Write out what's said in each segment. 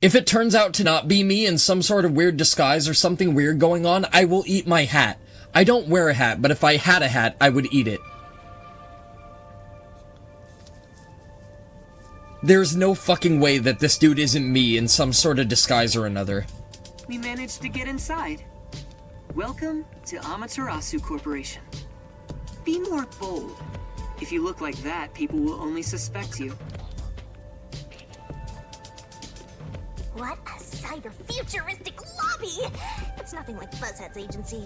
If it turns out to not be me in some sort of weird disguise or something weird going on, I will eat my hat. I don't wear a hat, but if I had a hat, I would eat it. There's no fucking way that this dude isn't me in some sort of disguise or another. We managed to get inside. Welcome to Amaterasu Corporation. Be more bold. If you look like that, people will only suspect you. What a cyber-futuristic lobby! It's nothing like Buzzhead's agency.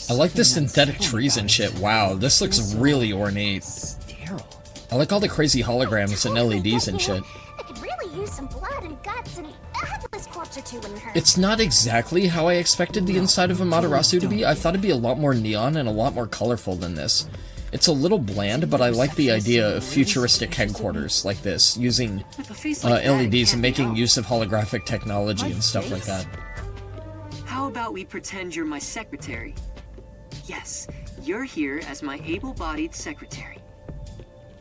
I like the synthetic trees and shit. Wow, this looks really ornate. Sterile. I like all the crazy holograms and LEDs and shit. I could really use some blood and guts and a headless corpse or two in her. It's not exactly how I expected the inside of Amaterasu to be. I thought it'd be a lot more neon and a lot more colorful than this. It's a little bland, but I like the idea of futuristic headquarters like this, using LEDs and making use of holographic technology and stuff like that. How about we pretend you're my secretary? Yes, you're here as my able-bodied secretary.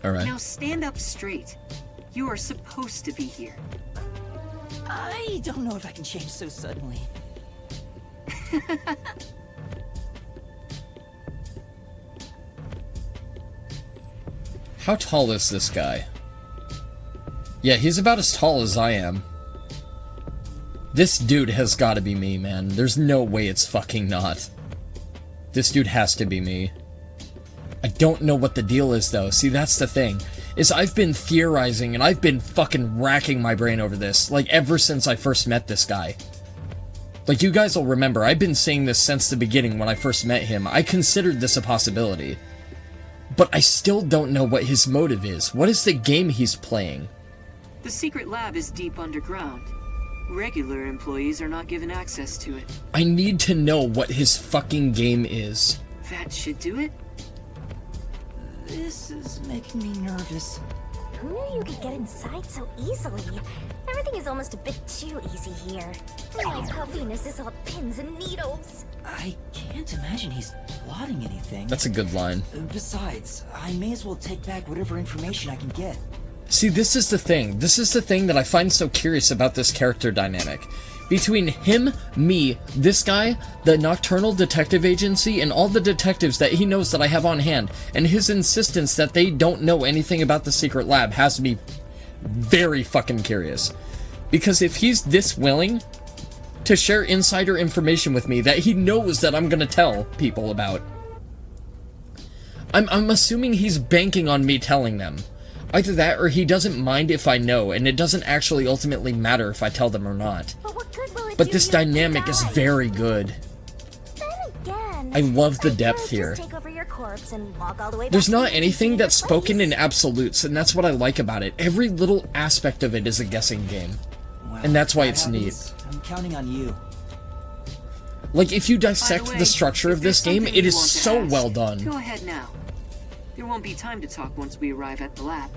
Alright. Now stand up straight. You are supposed to be here. I don't know if I can change so suddenly. How tall is this guy? Yeah, he's about as tall as I am. This dude has gotta be me, man. There's no way it's fucking not. This dude has to be me. I don't know what the deal is, though. See, that's the thing. Is I've been theorizing and I've been fucking racking my brain over this, like, ever since I first met this guy. Like, you guys will remember, I've been saying this since the beginning when I first met him. I considered this a possibility. But I still don't know what his motive is. What is the game he's playing? The secret lab is deep underground. Regular employees are not given access to it. I need to know what his fucking game is. That should do it. This is making me nervous. Who knew you could get inside so easily? Everything is almost a bit too easy here. My puffiness is all pins and needles. I can't imagine he's plotting anything. That's a good line. Besides, I may as well take back whatever information I can get. See, this is the thing. This is the thing that I find so curious about this character dynamic. Between him, me, this guy, the Nocturnal Detective Agency, and all the detectives that he knows that I have on hand, and his insistence that they don't know anything about the secret lab has me very fucking curious. Because if he's this willing to share insider information with me that he knows that I'm gonna tell people about, I'm assuming he's banking on me telling them. Either that, or he doesn't mind if I know, and it doesn't actually ultimately matter if I tell them or not. But what good will it But do this you if you dynamic is die? very good. Then again, I love the I depth could here. just take over your corpse and walk all the way There's back to not the anything agency that's in spoken in place. absolutes, and that's what I like about it. Every little aspect of it is a guessing game. Well, And that's why if it's that neat. happens, I'm counting on you. Like, if you dissect By the way, the structure if of this there's game, something it you is want to so ask, well done. Go ahead now. There won't be time to talk once we arrive at the lab.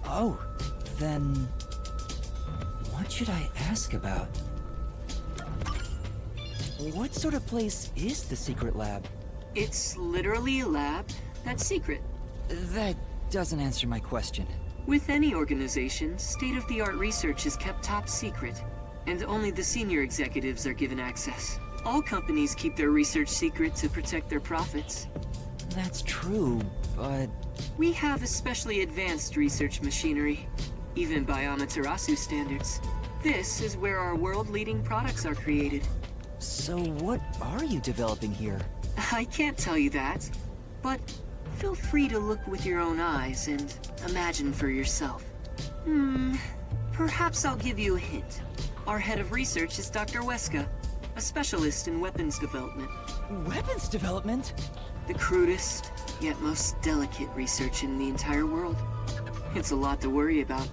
Oh, then what should I ask about? What sort of place is the secret lab? It's literally a lab that's secret. That doesn't answer my question. With any organization, state-of-the-art research is kept top secret, and only the senior executives are given access. All companies keep their research secret to protect their profits. That's true, but We have especially advanced research machinery, even by Amaterasu standards. This is where our world-leading products are created. so what are you developing here? I can't tell you that, but feel free to look with your own eyes and imagine for yourself. Perhaps I'll give you a hint. Our head of research is Dr. Weska, a specialist in weapons development. Weapons development? The crudest, yet most delicate research in the entire world. It's a lot to worry about.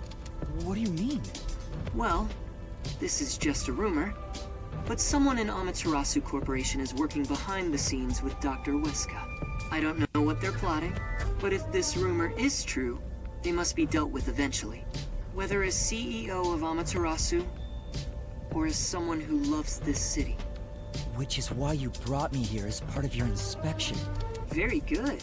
What do you mean? Well, this is just a rumor, but someone in Amaterasu Corporation is working behind the scenes with Dr. Weska. I don't know what they're plotting, but if this rumor is true, they must be dealt with eventually. Whether as CEO of Amaterasu, or as someone who loves this city. Which is why you brought me here as part of your inspection. Very good.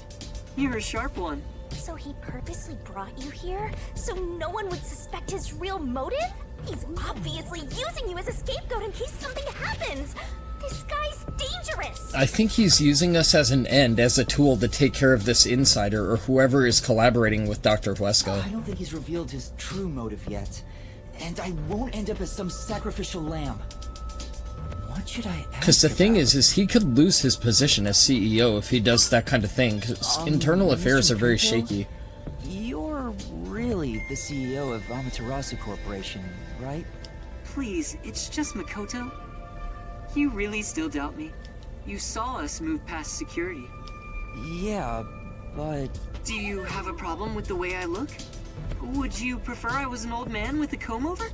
You're a sharp one. So he purposely brought you here so no one would suspect his real motive? He's obviously using you as a scapegoat in case something happens. This guy's dangerous. I think he's using us as an end, as a tool to take care of this insider or whoever is collaborating with Dr. Huesca. I don't think he's revealed his true motive yet. And I won't end up as some sacrificial lamb. What should I ask? Because the thing is he could lose his position as CEO if he does that kind of thing, because internal affairs are very shaky. You're really the CEO of Amaterasu Corporation, right? Please, it's just Makoto. You really still doubt me? You saw us move past security. Yeah, but... Do you have a problem with the way I look? Would you prefer I was an old man with a comb-over?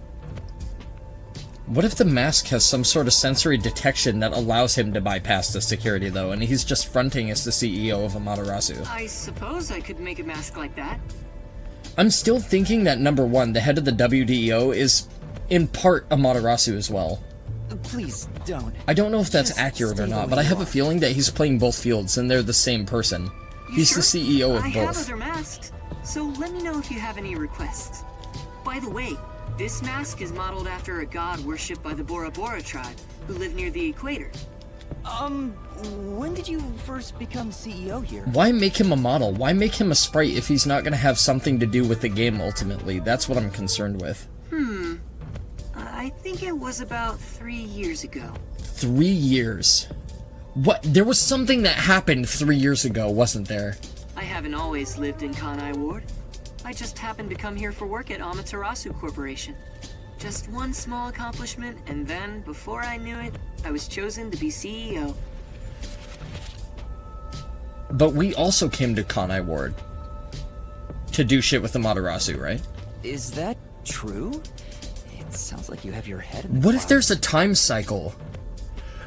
What if the mask has some sort of sensory detection that allows him to bypass the security, though, and he's just fronting as the CEO of Amaterasu? I suppose I could make a mask like that. I'm still thinking that number one, the head of the WDEO, is in part Amaterasu as well. Please, don't. I don't know if that's Just accurate or stay not, the but I way have you a are. feeling that he's playing both fields and they're the same person. You He's sure? the CEO of I have both. other masks, so let me know if you have any requests. By the way, this mask is modeled after a god worshipped by the Bora Bora tribe, who live near the equator. When did you first become CEO here? Why make him a model? Why make him a sprite if he's not going to have something to do with the game ultimately? That's what I'm concerned with. I think it was about 3 years ago. 3 years. What? There was something that happened 3 years ago, wasn't there? I haven't always lived in Kanai Ward. I just happened to come here for work at Amaterasu Corporation. Just one small accomplishment, and then, before I knew it, I was chosen to be CEO. But we also came to Kanai Ward to do shit with Amaterasu, right? Is that true? It sounds like you have your head in the What if clouds. there's a time cycle?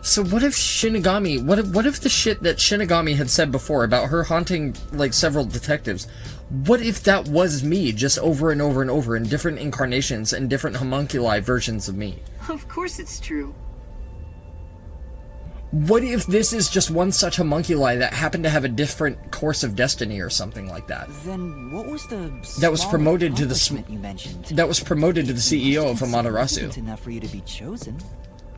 So what if Shinigami, what if the shit that Shinigami had said before about her haunting, like, several detectives, what if that was me, just over and over and over in different incarnations and different homunculi versions of me? Of course it's true. What if this is just one such homunculi that happened to have a different course of destiny or something like that? Then what was the That was small promoted to the accomplishment you mentioned? That was promoted to the CEO of Amaterasu. Significant enough for you to be chosen.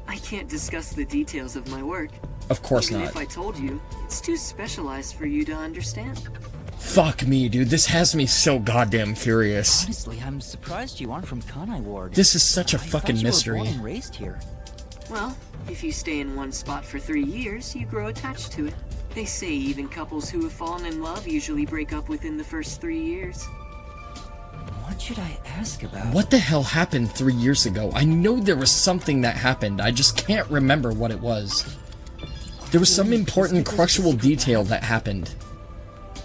I can't discuss the details of my work. Of course Even not. if I told you, it's too specialized for you to understand. Fuck me, dude. This has me so goddamn curious. Honestly, I'm surprised you aren't from Kanai Ward. This is such a I thought fucking you were mystery. born and raised here. Well, if you stay in one spot for 3 years, you grow attached to it. They say even couples who have fallen in love usually break up within the first 3 years. What should I ask about? What the hell happened 3 years ago? I know there was something that happened. I just can't remember what it was. There was some important crucial detail that happened.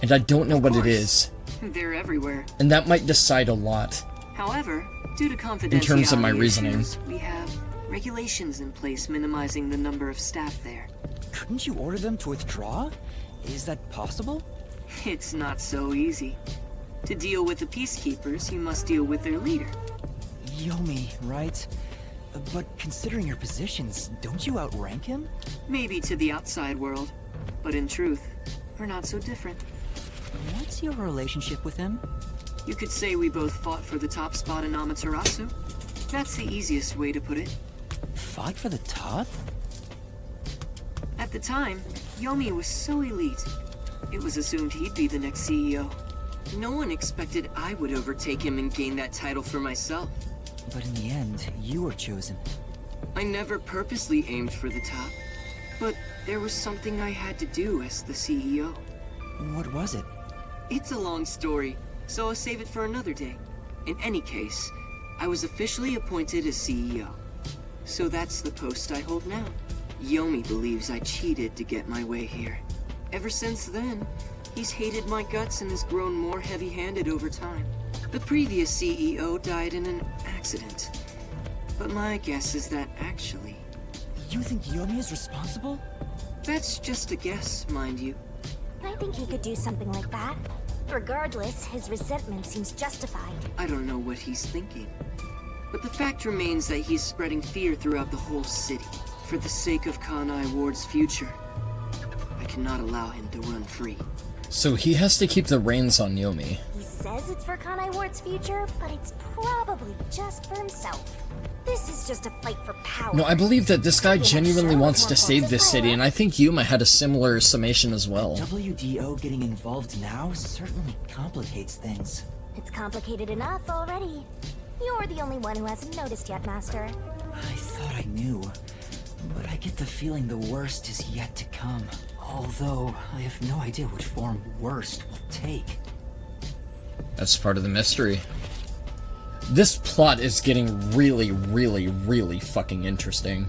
And I don't know what it is. They're everywhere. And that might decide a lot. However, due to confidentiality In terms of my reasoning. issues, we have regulations in place minimizing the number of staff there. Couldn't you order them to withdraw? Is that possible? It's not so easy. To deal with the peacekeepers, you must deal with their leader. Yomi, right? But considering your positions, don't you outrank him? Maybe to the outside world, but in truth, we're not so different. What's your relationship with him? You could say we both fought for the top spot in Amaterasu. That's the easiest way to put it. Fought for the top? At the time, Yomi was so elite. It was assumed he'd be the next CEO. No one expected I would overtake him and gain that title for myself. But in the end, you were chosen. I never purposely aimed for the top, but there was something I had to do as the CEO. What was it? It's a long story, so I'll save it for another day. In any case, I was officially appointed as CEO. So that's the post I hold now. Yomi believes I cheated to get my way here. Ever since then, he's hated my guts and has grown more heavy-handed over time. The previous CEO died in an accident. But my guess is that actually... You think Yomi is responsible? That's just a guess, mind you. I think he could do something like that. Regardless, his resentment seems justified. I don't know what he's thinking. But the fact remains that he's spreading fear throughout the whole city, for the sake of Kanai Ward's future. I cannot allow him to run free. So he has to keep the reins on Yumi. He says it's for Kanai Ward's future, but it's probably just for himself. This is just a fight for power. No, I believe that this guy genuinely wants to save this city, and I think Yuma had a similar summation as well. WDO getting involved now certainly complicates things. It's complicated enough already. You're the only one who hasn't noticed yet, Master. I thought I knew, but I get the feeling the worst is yet to come. Although, I have no idea which form worst will take. That's part of the mystery. This plot is getting really, really, really fucking interesting.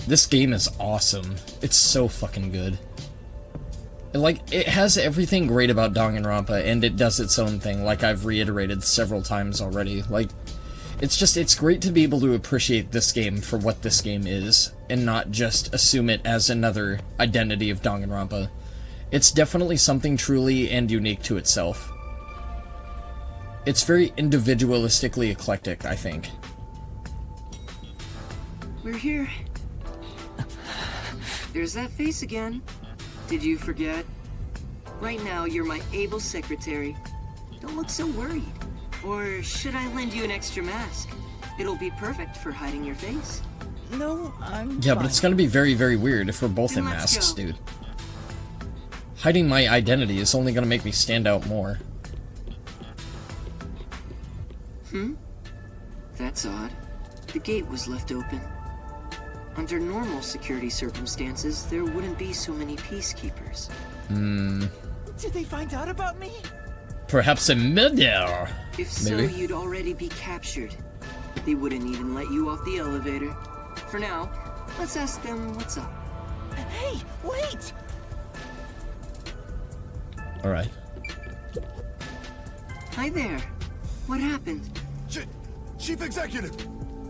This game is awesome. It's so fucking good. Like, it has everything great about Danganronpa, and it does its own thing, like I've reiterated several times already. Like, it's great to be able to appreciate this game for what this game is, and not just assume it as another identity of Danganronpa. It's definitely something truly and unique to itself. It's very individualistically eclectic, I think. We're here. There's that face again. Did you forget? Right now, you're my able secretary. Don't look so worried. Or should I lend you an extra mask? It'll be perfect for hiding your face. No, I'm Yeah, fine. but it's gonna be very, very weird if we're both Then in let's masks, go. dude. Hiding my identity is only gonna make me stand out more. That's odd. The gate was left open. Under normal security circumstances, there wouldn't be so many peacekeepers. Did they find out about me? Perhaps a murder. If so, Maybe. you'd already be captured. They wouldn't even let you off the elevator. For now, let's ask them what's up. Hey, wait! Alright. Hi there. What happened? Chief Executive,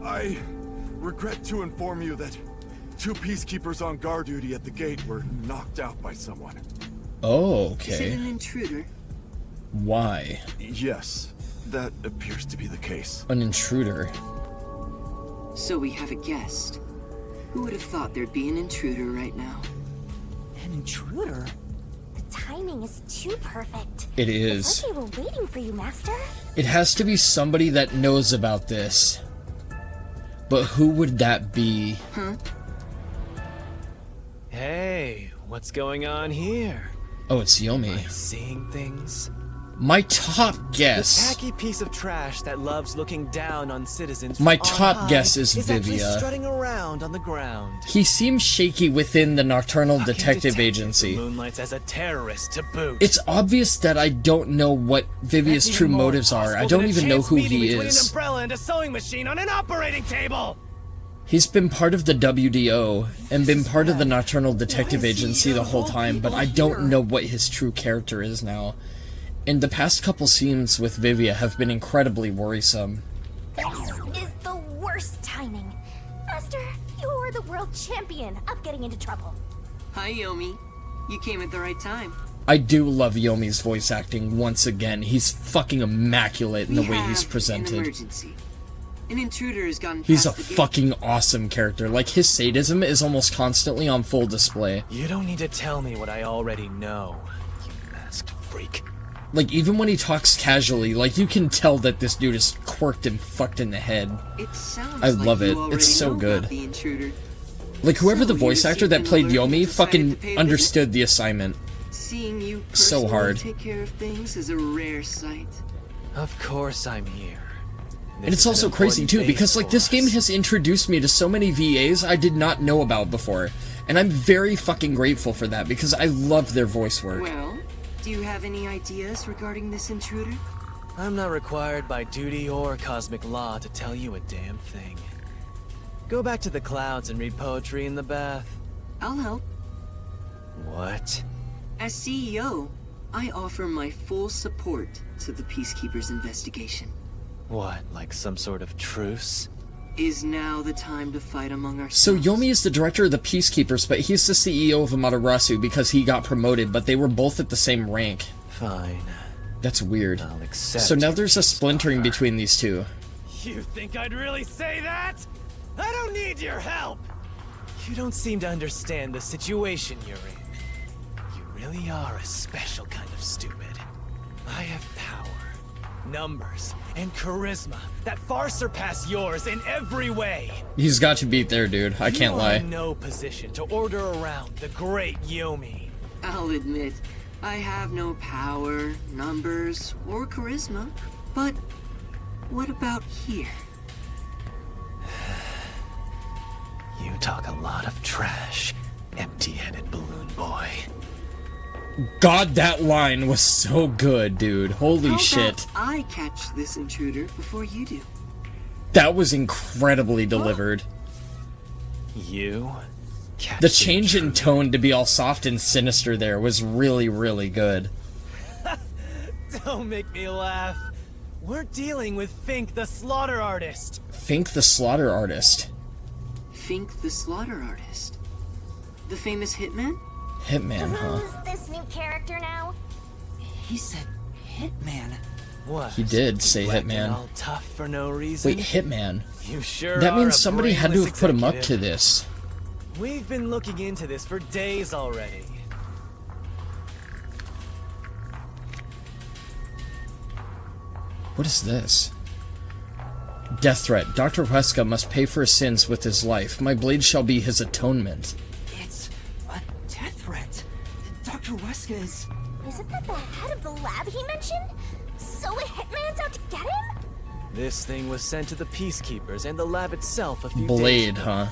I regret to inform you that 2 peacekeepers on guard duty at the gate were knocked out by someone. Oh, Is it okay. an intruder? Why? Yes, that appears to be the case. An intruder. So we have a guest. Who would have thought there'd be an intruder right now? An intruder? The timing is too perfect. It It's is. like they were waiting for you, Master. It has to be somebody that knows about this. But who would that be? Hey, what's going on here? Oh, it's Yumi. Seeing things? My top The guess. tacky piece of trash that loves looking down on citizens. My from on top high guess is actually Vivia. strutting around on the ground. He seems shaky within the Nocturnal Fucking Detective Agency. who moonlights as a terrorist to boot. It's obvious that I don't know what Vivia's That's true even more motives are. I impossible don't than a even know chance who meeting he between an is. umbrella and a sewing machine on an operating table. He's been part of the WDO and been part of the Nocturnal Detective Agency the whole time, but I don't know what his true character is now. And the past couple scenes with Vivia have been incredibly worrisome. This is the worst timing. Master, you're the world champion of getting into trouble. Hi, Yomi. You came at the right time. I do love Yomi's voice acting once again. He's fucking immaculate in the We way have he's an presented. emergency. An intruder has gone He's a past the gate. fucking awesome character. Like, his sadism is almost constantly on full display. You don't need to tell me what I already know, you masked freak. Like, even when he talks casually, like, you can tell that this dude is quirked and fucked in the head. It sounds I like love you it. already It's so know good. about the intruder. Like, whoever the So, voice you actor that received played an alert and Yomi decided to fucking pay a visit? understood the assignment. Seeing you So personally hard. take care of things is a rare sight. Of course I'm here. And it's also crazy too, because like this game has introduced me to so many VAs I did not know about before. And I'm very fucking grateful for that, because I love their voice work. Well, do you have any ideas regarding this intruder? I'm not required by duty or cosmic law to tell you a damn thing. Go back to the clouds and read poetry in the bath. I'll help. What? As CEO, I offer my full support to the Peacekeepers' investigation. What, like some sort of truce? Is now the time to fight among ourselves? So Yomi is the director of the Peacekeepers, but he's the CEO of Amaterasu because he got promoted, but they were both at the same rank. Fine. That's weird. I'll accept. So now there's a your splintering offer. between these two. You think I'd really say that? I don't need your help! You don't seem to understand the situation you're in. You really are a special kind of stupid. I have power, numbers, and charisma that far surpass yours in every way. He's got you beat there, dude. I can't lie. You are in no position to order around the great Yumi. I'll admit, I have no power, numbers, or charisma. But what about here? You talk a lot of trash, empty-headed balloon boy. God, that line was so good, dude. Holy How shit. about I catch this intruder before you do? That was incredibly delivered. You? Catch The change in intruder. tone to be all soft and sinister there was really, really good. Don't make me laugh. We're dealing with Fink the Slaughter Artist. Fink the Slaughter Artist. Fink the Slaughter Artist. The famous hitman? Hitman, huh? Who's this new character now? He said Hitman. What? He did say You acting Hitman. all tough for no reason? Wait, Hitman? You sure That are means a somebody had to brainless have put him up to executive. this. We've been looking into this for days already. What is this? Death threat. Dr. Weska must pay for his sins with his life. My blade shall be his atonement. It's a death threat. Dr. Weska is... Isn't that the head of the lab he mentioned? So a hitman's out to get him? This thing was sent to the Peacekeepers and the lab itself a few days Blade, ago. huh?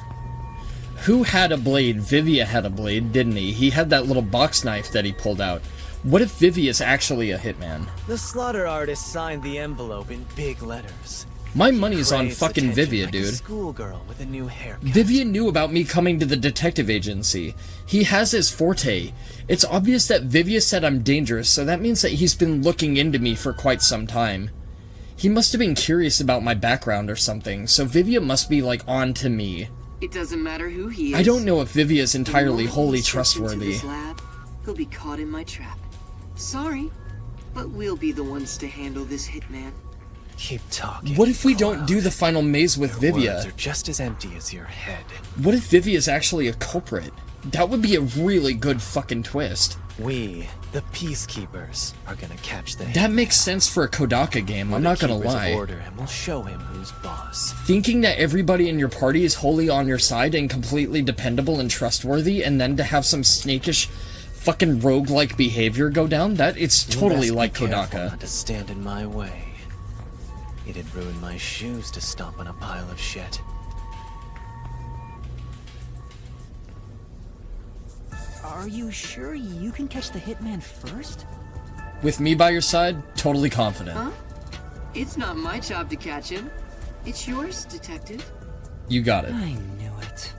Who had a blade? Vivia had a blade, didn't he? He had that little box knife that he pulled out. What if Vivia's actually a hitman? The Slaughter Artist signed the envelope in big letters. My money's on Crazed fucking attention Vivia, like a dude. schoolgirl with a new haircut. Vivia knew about me coming to the detective agency. He has his forte. It's obvious that Vivia said I'm dangerous, so that means that he's been looking into me for quite some time. He must have been curious about my background or something, so Vivia must be, like, on to me. It doesn't matter who he is. I don't know if Vivia is The entirely moment wholly he steps into trustworthy. this lab, he'll be caught in my trap. Sorry, but we'll be the ones to handle this hitman. Keep talking. What if we don't Cloud. do the final maze with Your Vivia? words are just as empty as your head. What if Vivia's actually a culprit? That would be a really good fucking twist. We, the Peacekeepers, are gonna catch the That makes sense for a Kodaka game, I'm not gonna Keepers of lie. Order, and we'll show him who's boss. Thinking that everybody in your party is wholly on your side and completely dependable and trustworthy, and then to have some snakish fucking roguelike behavior go down, that it's You totally best be like careful Kodaka. not to stand in my way. It'd ruin my shoes to stomp on a pile of shit. Are you sure you can catch the hitman first? With me by your side, totally confident. Huh? It's not my job to catch him. It's yours, detective. You got it. I knew it.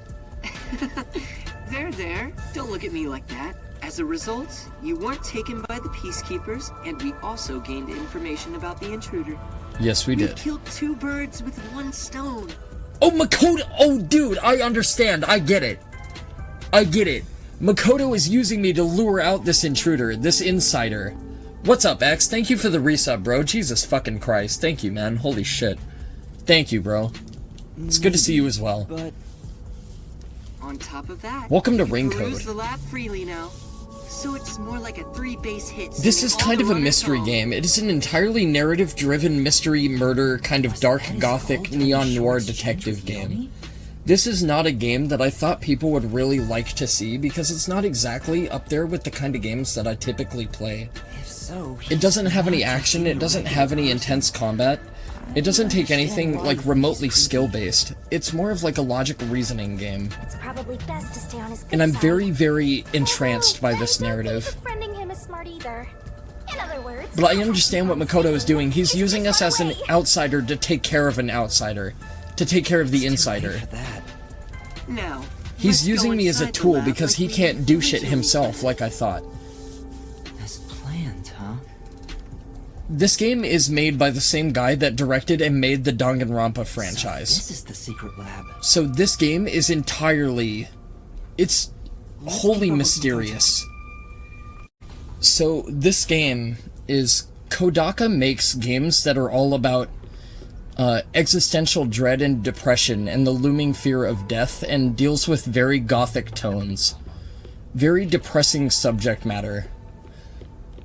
There. Don't look at me like that. As a result, you weren't taken by the Peacekeepers, and we also gained information about the intruder. Yes, we We've did. killed 2 birds with 1 stone. Oh, Makoto! Oh, dude, I understand. I get it. Makoto is using me to lure out this intruder, this insider. What's up, X? Thank you for the resub, bro. Jesus fucking Christ. Thank you, man. Holy shit. Thank you, bro. It's good to see you as well. But On top of that, Welcome to you Ring peruse Code. the lab freely now. So it's more like a 3 base hit. This is kind of a mystery game. It is an entirely narrative-driven mystery murder kind of dark gothic neon noir detective game. This is not a game that I thought people would really like to see because it's not exactly up there with the kind of games that I typically play. if so, It doesn't have any he's not action, just it doesn't a have any regular intense combat. It doesn't take anything like remotely skill-based. It's more of like a logic reasoning game. It's probably best to stay on his good And I'm side. very, very entranced by Although, this I don't narrative. think befriending him is smart either. In other words, But I understand what Makoto is doing. He's It's using us as an way. outsider to take care of an outsider. To take care of the Too late insider. for that. Now, He's let's go using me as a inside the tool lab because like he we can't do shit originally himself planned. like I thought. As planned, huh? This game is made by the same guy that directed and made the Danganronpa So franchise. this is the secret lab. So this game is entirely... It's wholly mysterious. So this game is... Kodaka makes games that are all about existential dread and depression and the looming fear of death and deals with very gothic tones. very depressing subject matter.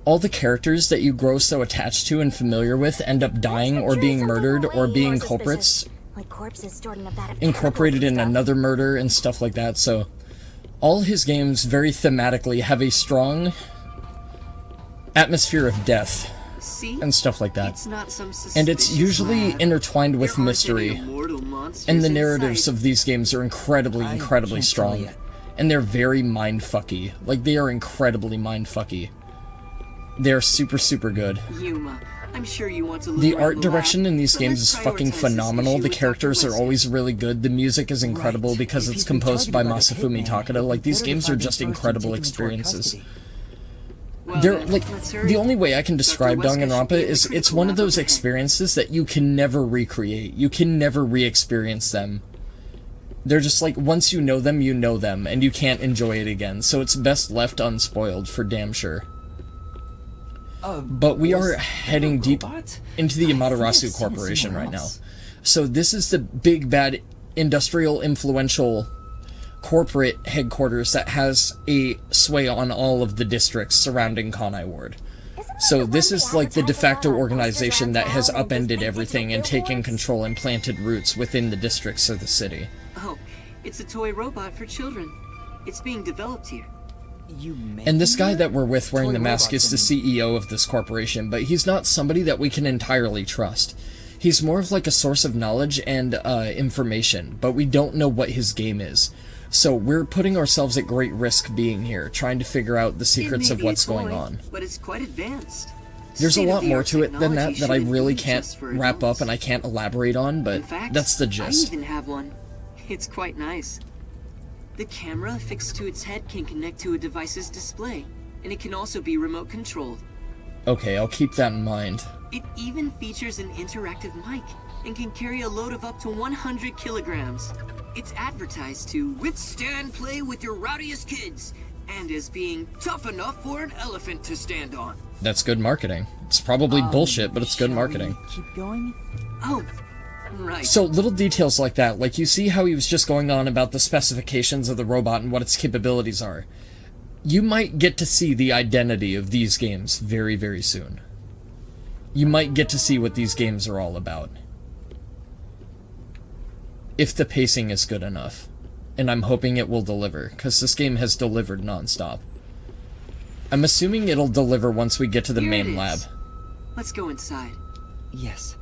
All the characters that you grow so attached to and familiar with end up dying or being murdered or being culprits, Like corpses stored in a vat of incorporated in chemicals and stuff. another murder and stuff like that. So all his games very thematically have a strong atmosphere of death See? and stuff like that. It's not some And it's suspicious usually lab. intertwined with There aren't mystery. any immortal monsters And the in narratives sight. of these games are incredibly I incredibly can't tell strong. yet. And they're very mindfucky. Like, they are incredibly mindfucky. They're super, super good. Yuma, I'm sure you want to look The around art the direction lab, in these but games let's is fucking prioritize this phenomenal. issue The with characters Dr. are always really good. The music is incredible Right. because If it's he's been composed by targeted by the Masafumi hitman, Takada. Like, these better to games are find him just first and incredible take him toward experiences. custody. Well, They're, then, like, let's hurry. the only way I can describe Dr. Wesker should Danganronpa be in the is it's critical one of lab those up ahead. experiences that you can never recreate. You can never re-experience them. They're just like, once you know them, and you can't enjoy it again. So it's best left unspoiled, for damn sure. But we Was are that a heading deep robot? into the I think I've Amaterasu seen it Corporation somewhere right now. else. So this is the big bad industrial influential corporate headquarters that has a sway on all of the districts surrounding Kanai Ward. Isn't it So the this one is they like the de advertise a lot facto on posters organization around that has town and just upended make everything digital and taken billboards? control and planted roots within the districts of the city. Oh, it's a toy robot for children. It's being developed here. You make And this him guy here? that we're with wearing Toy the mask is robots the and- CEO of this corporation, but he's not somebody that we can entirely trust. He's more of like a source of knowledge and information, but we don't know what his game is. So we're putting ourselves at great risk being here, trying to figure out the secrets It may of be a what's going toy, on. but it's quite advanced. There's a lot more State-of-the-art to it than that technology that I shouldn't really be can't just for wrap up adults. and I can't elaborate on, but In fact, that's the I gist. even have one. It's quite nice. The camera affixed to its head can connect to a device's display, and it can also be remote controlled. Okay, I'll keep that in mind. It even features an interactive mic and can carry a load of up to 100 kilograms. It's advertised to withstand play with your rowdiest kids and as being tough enough for an elephant to stand on. That's good marketing. It's probably bullshit, but it's good Shall marketing. we keep going? Oh, right. So little details like that, like you see how he was just going on about the specifications of the robot and what its capabilities are. You might get to see the identity of these games very, very soon. You might get to see what these games are all about. If the pacing is good enough. And I'm hoping it will deliver, because this game has delivered nonstop. I'm assuming it'll deliver once we get to the Here it main lab. is. Let's go inside. Yes.